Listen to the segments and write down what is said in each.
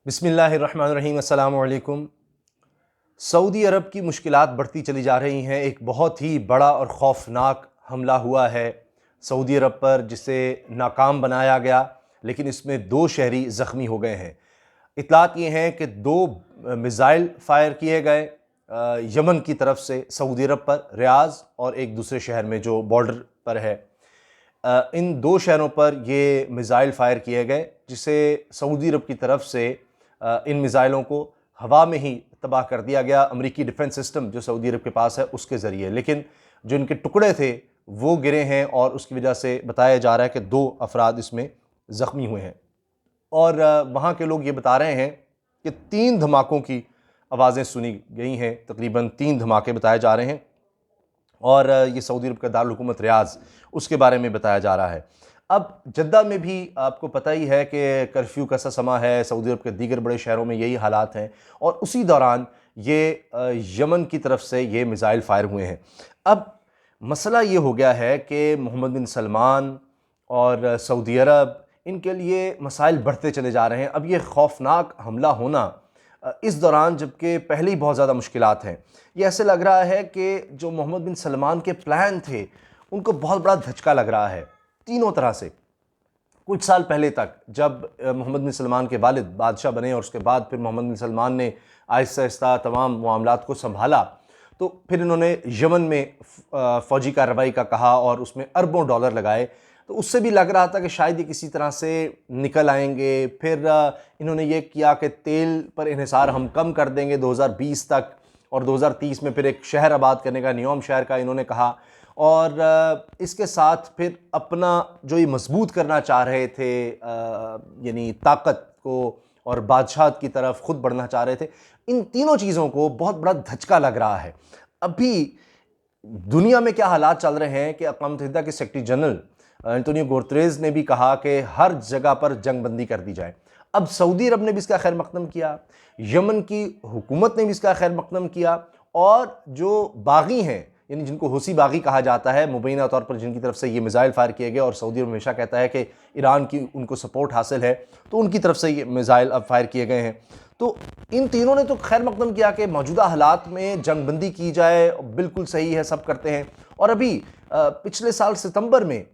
बिस्मिल्लाहिर्रहमानिर्रहीम। अस्सलामु अलैकुम। सऊदी अरब की मुश्किलात बढ़ती चली जा रही हैं। एक बहुत ही बड़ा और ख़ौफनाक हमला हुआ है सऊदी अरब पर, जिसे नाकाम बनाया गया, लेकिन इसमें 2 शहरी ज़ख्मी हो गए हैं। इतलात ये हैं कि 2 मिज़ाइल फ़ायर किए गए यमन की तरफ से सऊदी अरब पर, रियाज़ और एक दूसरे शहर में जो बॉर्डर पर है। इन 2 शहरों पर ये मिज़ाइल फ़ायर किए गए, जिसे सऊदी अरब की तरफ से इन मिज़ाइलों को हवा में ही तबाह कर दिया गया अमेरिकी डिफेंस सिस्टम जो सऊदी अरब के पास है उसके ज़रिए। लेकिन जो इनके टुकड़े थे वो गिरे हैं और उसकी वजह से बताया जा रहा है कि 2 अफराद इसमें ज़ख्मी हुए हैं। और वहाँ के लोग ये बता रहे हैं कि 3 धमाकों की आवाज़ें सुनी गई हैं, तकरीबन 3 धमाके बताए जा रहे हैं। और ये सऊदी अरब का दारुल हुकूमत रियाज़, उसके बारे में बताया जा रहा है। अब जद्दा में भी आपको पता ही है कि कर्फ्यू का सा समा है, सऊदी अरब के दीगर बड़े शहरों में यही हालात हैं, और उसी दौरान ये यमन की तरफ से ये मिज़ाइल फ़ायर हुए हैं। अब मसला ये हो गया है कि मोहम्मद बिन सलमान और सऊदी अरब, इनके लिए मसाइल बढ़ते चले जा रहे हैं। अब ये खौफनाक हमला होना इस दौरान, जबकि पहले ही बहुत ज़्यादा मुश्किलात हैं, ये ऐसे लग रहा है कि जो मोहम्मद बिन सलमान के प्लान थे उनको बहुत बड़ा धचका लग रहा है तीनों तरह से। कुछ साल पहले तक जब मोहम्मद बिन सलमान के वालिद बादशाह बने और उसके बाद फिर मोहम्मद बिन सलमान ने आहिस्ता आहिस्ता तमाम मामलात को संभाला, तो फिर इन्होंने यमन में फ़ौजी कार्रवाई का कहा और उसमें अरबों डॉलर लगाए। तो उससे भी लग रहा था कि शायद ये किसी तरह से निकल आएंगे। फिर इन्होंने ये किया कि तेल पर इन्हिसार हम कम कर देंगे 2020 तक, और 2030 में फिर एक शहर आबाद करने का, न्योम शहर का इन्होंने कहा। और इसके साथ फिर अपना जो ये मजबूत करना चाह रहे थे, यानी ताकत को, और बादशाह की तरफ खुद बढ़ना चाह रहे थे, इन तीनों चीज़ों को बहुत बड़ा धचका लग रहा है। अभी दुनिया में क्या हालात चल रहे हैं कि अक़वाम मुत्तहिदा के सेक्रेटरी जनरल एंटोनियो गुतेरेस ने भी कहा कि हर जगह पर जंग बंदी कर दी जाए। अब सऊदी अरब ने भी इसका खैर मकदम किया, यमन की हुकूमत ने भी इसका खैर मकदम किया, और जो बागी हैं, यानी जिनको हूसी बागी कहा जाता है, मुबैना तौर पर जिनकी तरफ से ये मिज़ाइल फायर किए गए, और सऊदी अरब हमेशा कहता है कि ईरान की उनको सपोर्ट हासिल है, तो उनकी तरफ से ये मिज़ाइल अब फायर किए गए हैं। तो इन तीनों ने तो खैर मकदम किया कि मौजूदा हालात में जंग बंदी की जाए, बिल्कुल सही है, सब करते हैं। और अभी पिछले साल सितंबर में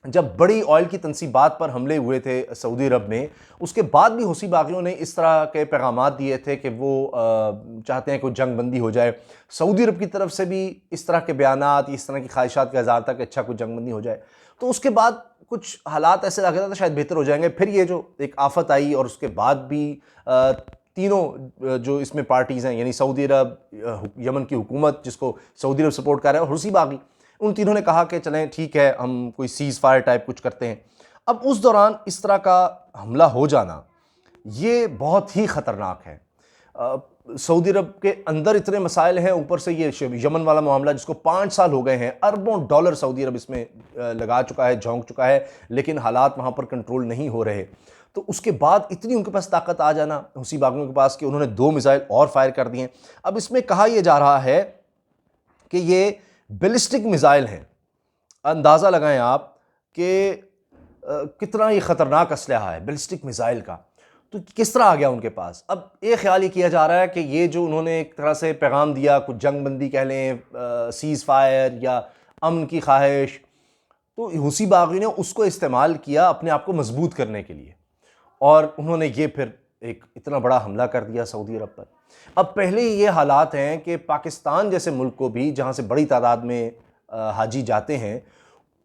जब बड़ी ऑयल की तनसीबात पर हमले हुए थे सऊदी अरब में, उसके बाद भी हूसी बागियों ने इस तरह के पैगामात दिए थे कि वो चाहते हैं कि जंग बंदी हो जाए। सऊदी अरब की तरफ से भी इस तरह के बयानात, इस तरह की ख्वाहिशात का इज़हार था कि अच्छा कुछ जंग बंदी हो जाए। तो उसके बाद कुछ हालात ऐसे लग रहा था शायद बेहतर हो जाएंगे। फिर ये जो एक आफत आई, और उसके बाद भी तीनों जो इसमें पार्टीज़ हैं, यानी सऊदी अरब, यमन की हुकूमत जिसको सऊदी अरब सपोर्ट कर रहा है, और हूसी बागी, उन तीनों ने कहा कि चलें ठीक है, हम कोई सीज़ फायर टाइप कुछ करते हैं। अब उस दौरान इस तरह का हमला हो जाना ये बहुत ही ख़तरनाक है। सऊदी अरब के अंदर इतने मसाइल हैं, ऊपर से ये यमन वाला मामला जिसको 5 साल हो गए हैं, अरबों डॉलर सऊदी अरब इसमें लगा चुका है, झोंक चुका है, लेकिन हालात वहाँ पर कंट्रोल नहीं हो रहे। तो उसके बाद इतनी उनके पास ताकत आ जाना हूसी बागियों के पास कि उन्होंने 2 मिसाइल और फायर कर दिए। अब इसमें कहा यह जा रहा है कि ये बैलिस्टिक मिसाइल हैं। अंदाज़ा लगाएं आप कि कितना ये ख़तरनाक असलहा है बैलिस्टिक मिसाइल का, तो किस तरह आ गया उनके पास। अब एक ख्याल ये किया जा रहा है कि ये जो उन्होंने एक तरह से पैगाम दिया, कुछ जंग बंदी कह लें, सीज़ फायर या अमन की ख्वाहिश, तो हूसी बागी ने उसको इस्तेमाल किया अपने आप को मजबूत करने के लिए, और उन्होंने ये फिर एक इतना बड़ा हमला कर दिया सऊदी अरब पर। अब पहले ही ये हालात हैं कि पाकिस्तान जैसे मुल्क को भी, जहाँ से बड़ी तादाद में हाजी जाते हैं,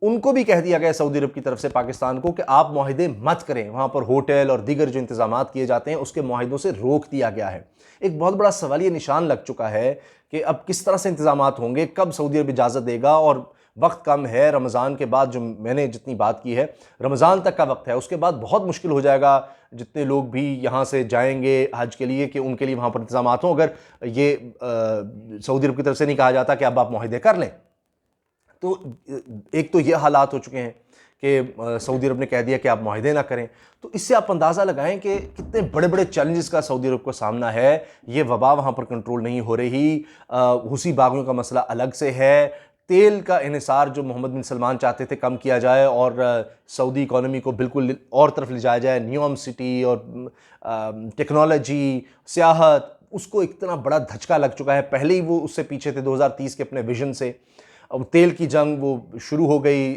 उनको भी कह दिया गया सऊदी अरब की तरफ से पाकिस्तान को कि आप मुआहिदे मत करें। वहाँ पर होटल और दीगर जो इंतजामात किए जाते हैं उसके मुआहिदों से रोक दिया गया है। एक बहुत बड़ा सवालिया निशान लग चुका है कि अब किस तरह से इंतजामात होंगे, कब सऊदी अरब इजाज़त देगा, और वक्त कम है। रमज़ान के बाद, जो मैंने जितनी बात की है, रमज़ान तक का वक्त है, उसके बाद बहुत मुश्किल हो जाएगा जितने लोग भी यहाँ से जाएंगे हज के लिए कि उनके लिए वहाँ पर इंतजामात हों, अगर ये सऊदी अरब की तरफ से नहीं कहा जाता कि अब आप मुआहिदे कर लें। तो एक तो ये हालात हो चुके हैं कि सऊदी अरब ने कह दिया कि आप मुआहिदे ना करें। तो इससे आप अंदाज़ा लगाएं कि कितने बड़े बड़े चैलेंजेस का सऊदी अरब को सामना है। ये वबा वहाँ पर कंट्रोल नहीं हो रही, हूसी बागियों का मसला अलग से है, तेल का इन्हिसार जो मोहम्मद बिन सलमान चाहते थे कम किया जाए और सऊदी इकॉनमी को बिल्कुल और तरफ ले जाया जाए, न्यूम सिटी और टेक्नोलॉजी, सियाहत, उसको इतना बड़ा धचका लग चुका है। पहले ही वो उससे पीछे थे 2030 के अपने विजन से। अब तेल की जंग वो शुरू हो गई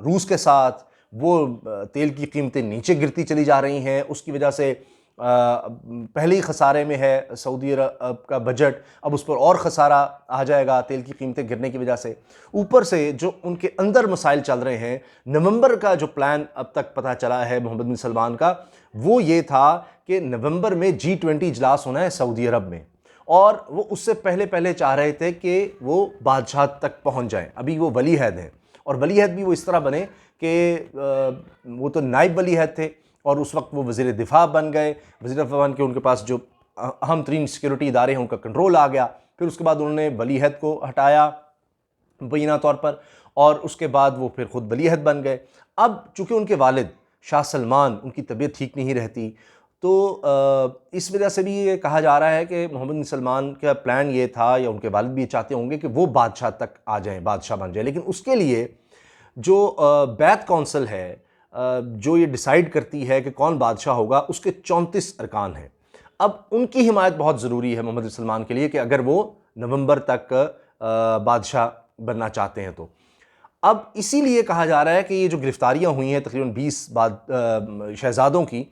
रूस के साथ, वो तेल की कीमतें नीचे गिरती चली जा रही हैं, उसकी वजह से पहले ही खसारे में है सऊदी अरब का बजट, अब उस पर और खसारा आ जाएगा तेल की कीमतें गिरने की वजह से। ऊपर से जो उनके अंदर मसाइल चल रहे हैं, नवंबर का जो प्लान अब तक पता चला है मोहम्मद बिन सलमान का, वो ये था कि नवंबर में G20 इजलास होना है सऊदी अरब में, और वो उससे पहले पहले चाह रहे थे कि वो बादशाह तक पहुंच जाएं। अभी वो वली अहद हैं, और वली अहद भी वो इस तरह बने कि वो तो नायब वली अहद थे और उस वक्त वो वज़ीर दिफा बन गए। वज़ीर दिफा बन के उनके पास जो अहम तरीन सिक्योरिटी इदारे हैं उनका कंट्रोल आ गया। फिर उसके बाद उन्होंने वली अहद को हटाया मुबैना तौर पर, और उसके बाद वो फिर ख़ुद वली अहद बन गए। अब चूँकि उनके वालिद शाह सलमान, उनकी तबीयत ठीक नहीं रहती, तो इस वजह से भी ये कहा जा रहा है कि मोहम्मद बिन सलमान का प्लान ये था, या उनके वालिद भी चाहते होंगे कि वो बादशाह तक आ जाएं, बादशाह बन जाए। लेकिन उसके लिए जो बैत कौंसिल है, जो ये डिसाइड करती है कि कौन बादशाह होगा, उसके 34 अरकान हैं। अब उनकी हिमायत बहुत ज़रूरी है मोहम्मद बिन सलमान के लिए कि अगर वो नवंबर तक बादशाह बनना चाहते हैं तो। अब इसीलिए कहा जा रहा है कि ये जो गिरफ्तारियां हुई हैं तकरीबन 20 शहजादों की,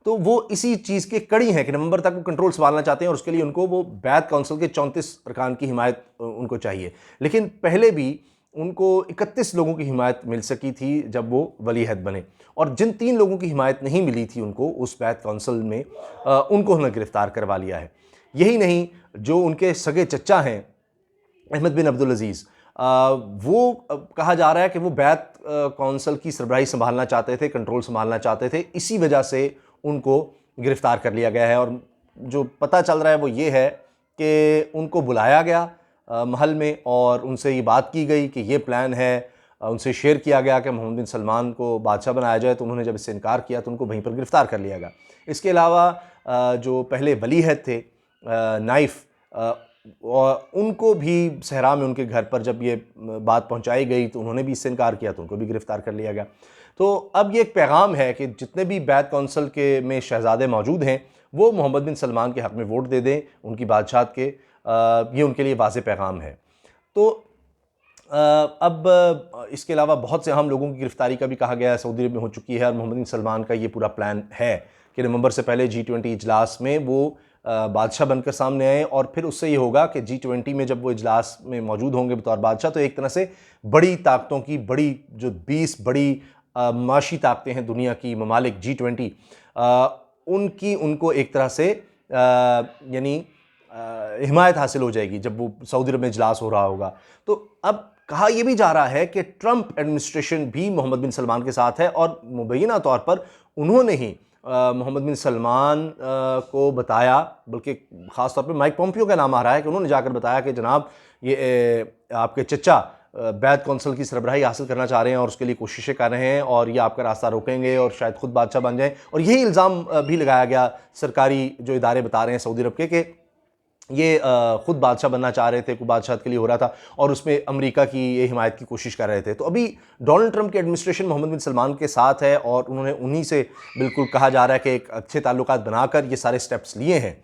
तो वो इसी चीज़ के कड़ी हैं कि नवंबर तक वो कंट्रोल संभालना चाहते हैं, और उसके लिए उनको वो बैत काउंसिल के 34 अरकान की हिमायत उनको चाहिए। लेकिन पहले भी उनको 31 लोगों की हिमायत मिल सकी थी जब वो वली अहद बने, और जिन 3 लोगों की हिमायत नहीं मिली थी उनको उस बैत काउंसिल में, उनको उन्होंने गिरफ्तार करवा लिया है। यही नहीं, जो उनके सगे चचा हैं अहमद बिन अब्दुल अजीज़, वो कहा जा रहा है कि वो बैत काउंसिल की सरबराही संभालना चाहते थे, कंट्रोल संभालना चाहते थे, इसी वजह से उनको गिरफ्तार कर लिया गया है। और जो पता चल रहा है वो ये है कि उनको बुलाया गया महल में, और उनसे ये बात की गई कि ये प्लान है, उनसे शेयर किया गया कि मोहम्मद बिन सलमान को बादशाह बनाया जाए, तो उन्होंने जब इससे इनकार किया तो उनको वहीं पर गिरफ़्तार कर लिया गया। इसके अलावा जो पहले वली अहद थे नाइफ, और उनको भी सहरा में उनके घर पर जब ये बात पहुंचाई गई तो उन्होंने भी इससे इनकार किया, तो उनको भी गिरफ़्तार कर लिया गया। तो अब ये एक पैगाम है कि जितने भी बैत काउंसिल के में शहज़ादे मौजूद हैं वो मोहम्मद बिन सलमान के हक़ में वोट दे दें उनकी बादशाहत के, ये उनके लिए वाज़ेह पैगाम है। तो अब इसके अलावा बहुत से अहम लोगों की गिरफ्तारी का भी कहा गया है, सऊदी अरब में हो चुकी है, और मोहम्मद बिन सलमान का ये पूरा प्लान है कि नवंबर से पहले G20 इजलास में वो बादशाह बनकर सामने आए, और फिर उससे ये होगा कि G20 में जब वो इजलास में मौजूद होंगे बतौर बादशाह, तो एक तरह से बड़ी ताकतों की, बड़ी जो 20 बड़ी माशी ताकतें हैं दुनिया की ममालिक G20, उनकी उनको एक तरह से यानी हिमायत हासिल हो जाएगी जब वो सऊदी अरब में इजलास हो रहा होगा। तो अब कहा यह भी जा रहा है कि ट्रंप एडमिनिस्ट्रेशन भी मोहम्मद बिन सलमान के साथ है, और मुबैना तौर पर उन्होंने ही मोहम्मद बिन सलमान को बताया, बल्कि ख़ास तौर पे माइक पोम्पियो का नाम आ रहा है कि उन्होंने जाकर बताया कि जनाब ये आपके चचा बैत कौंसिल की सरबराही हासिल करना चाह रहे हैं और उसके लिए कोशिशें कर रहे हैं, और ये आपका रास्ता रोकेंगे और शायद खुद बादशाह बन जाएं। और यही इल्ज़ाम भी लगाया गया, सरकारी जो इदारे बता रहे हैं सऊदी अरब के, ये ख़ुद बादशाह बनना चाह रहे थे, कोई बादशाह के लिए हो रहा था, और उसमें अमेरिका की ये हिमायत की कोशिश कर रहे थे। तो अभी डोनाल्ड ट्रंप की एडमिनिस्ट्रेशन मोहम्मद बिन सलमान के साथ है, और उन्होंने उन्हीं से बिल्कुल कहा जा रहा है कि एक अच्छे ताल्लुकात बनाकर ये सारे स्टेप्स लिए हैं।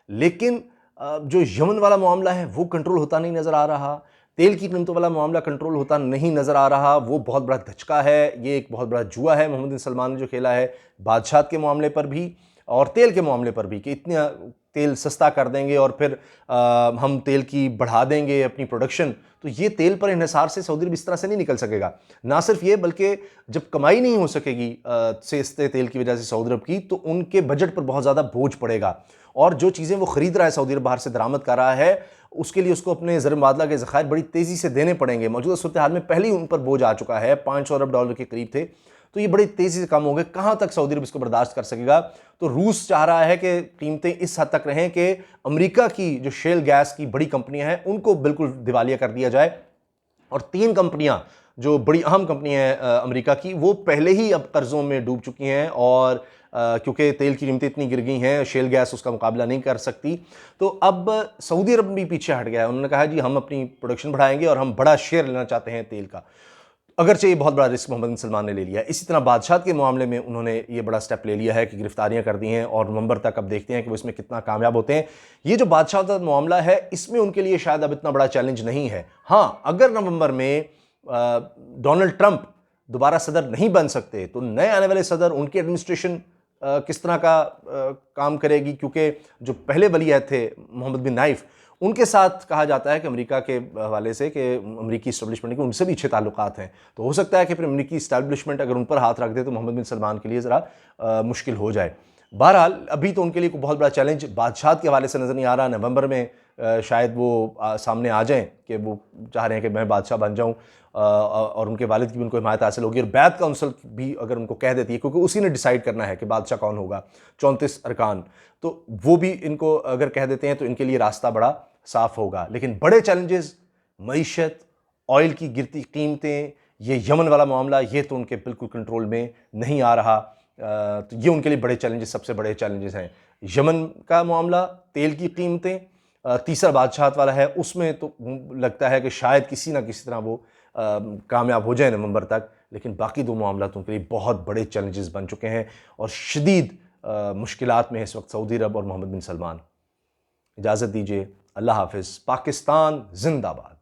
लेकिन जो यमन वाला मामला है वो कंट्रोल होता नहीं नज़र आ रहा, तेल की कीमतों वाला मामला कंट्रोल होता नहीं नज़र आ रहा, वो बहुत बड़ा धचका है, ये एक बहुत बड़ा जुआ है मोहम्मद बिन सलमान ने जो खेला है, बादशाह के मामले पर भी और तेल के मामले पर भी, कि इतना तेल सस्ता कर देंगे और फिर हम तेल की बढ़ा देंगे अपनी प्रोडक्शन। तो ये तेल पर इन्हिसार से सऊदी अरब इस तरह से नहीं निकल सकेगा। ना सिर्फ ये, बल्कि जब कमाई नहीं हो सकेगी सस्ते तेल की वजह से सऊदी अरब की, तो उनके बजट पर बहुत ज़्यादा बोझ पड़ेगा, और जो चीज़ें वो ख़रीद रहा है सऊदी अरब बाहर से दरामद कर रहा है, उसके लिए उसको अपने ज़र मुबादला के ज़खायर बड़ी तेज़ी से देने पड़ेंगे। मौजूदा सूरत हाल में पहले ही उन पर बोझ आ चुका है, 500 अरब डॉलर के करीब थे, तो ये बड़ी तेज़ी से कम हो गए। कहाँ तक सऊदी अरब इसको बर्दाश्त कर सकेगा? तो रूस चाह रहा है कि कीमतें इस हद तक रहें कि अमेरिका की जो शेल गैस की बड़ी कंपनियां हैं उनको बिल्कुल दिवालिया कर दिया जाए, और 3 कंपनियां जो बड़ी अहम कंपनी हैं अमेरिका की, वो पहले ही अब कर्ज़ों में डूब चुकी हैं, और क्योंकि तेल की कीमतें इतनी गिर गई हैं, शेल गैस उसका मुकाबला नहीं कर सकती। तो अब सऊदी अरब भी पीछे हट गया है। उन्होंने कहा जी हम अपनी प्रोडक्शन बढ़ाएंगे और हम बड़ा शेयर लेना चाहते हैं तेल का। अगरचे ये बहुत बड़ा रिस्क मोहम्मद बिन सलमान ने ले लिया है। इसी तरह बादशाह के मामले में उन्होंने ये बड़ा स्टेप ले लिया है कि गिरफ्तारियां कर दी हैं और नवंबर तक अब देखते हैं कि वो इसमें कितना कामयाब होते हैं। ये जो बादशाह का मामला है इसमें उनके लिए शायद अब इतना बड़ा चैलेंज नहीं है। हाँ, अगर नवंबर में डोनाल्ड ट्रंप दोबारा सदर नहीं बन सकते तो नए आने वाले सदर, उनकी एडमिनिस्ट्रेशन किस तरह का काम करेगी, क्योंकि जो पहले वली अहद थे मोहम्मद बिन नाइफ, उनके साथ कहा जाता है कि अमेरिका के हवाले से कि अमेरिकी इस्टेब्लिशमेंट के उनसे भी अच्छे ताल्लुकात हैं। तो हो सकता है कि फिर अमेरिकी इस्टेब्लिशमेंट अगर उन पर हाथ रख दे तो मोहम्मद बिन सलमान के लिए ज़रा मुश्किल हो जाए। बहरहाल अभी तो उनके लिए कोई बहुत बड़ा चैलेंज बादशाह के हवाले से नज़र नहीं आ रहा। नवंबर में शायद वो सामने आ जाएं कि वो चाह रहे हैं कि मैं बादशाह बन जाऊं, और उनके वालिद की भी उनको हिमायत हासिल होगी और बैत काउंसिल भी अगर उनको कह देती है, क्योंकि उसी ने डिसाइड करना है कि बादशाह कौन होगा, 34 अरकान, तो वो भी इनको अगर कह देते हैं तो इनके लिए रास्ता बड़ा साफ होगा। लेकिन बड़े चैलेंजेस, मईशत, ऑयल की गिरती कीमतें, ये यमन वाला मामला, ये तो उनके बिल्कुल कंट्रोल में नहीं आ रहा। तो ये उनके लिए बड़े चैलेंजेस, सबसे बड़े चैलेंजेस हैं। यमन का मामला, तेल की कीमतें, तीसरा बादशाहत वाला है, उसमें तो लगता है कि शायद किसी ना किसी तरह वो कामयाब हो जाए नवंबर तक। लेकिन बाकी दो मामला तो उनके लिए बहुत बड़े चैलेंजेस बन चुके हैं और शदीद मुश्किलात में है इस वक्त सऊदी अरब और मोहम्मद बिन सलमान। इजाज़त दीजिए, अल्लाह हाफिज़। पाकिस्तान जिंदाबाद।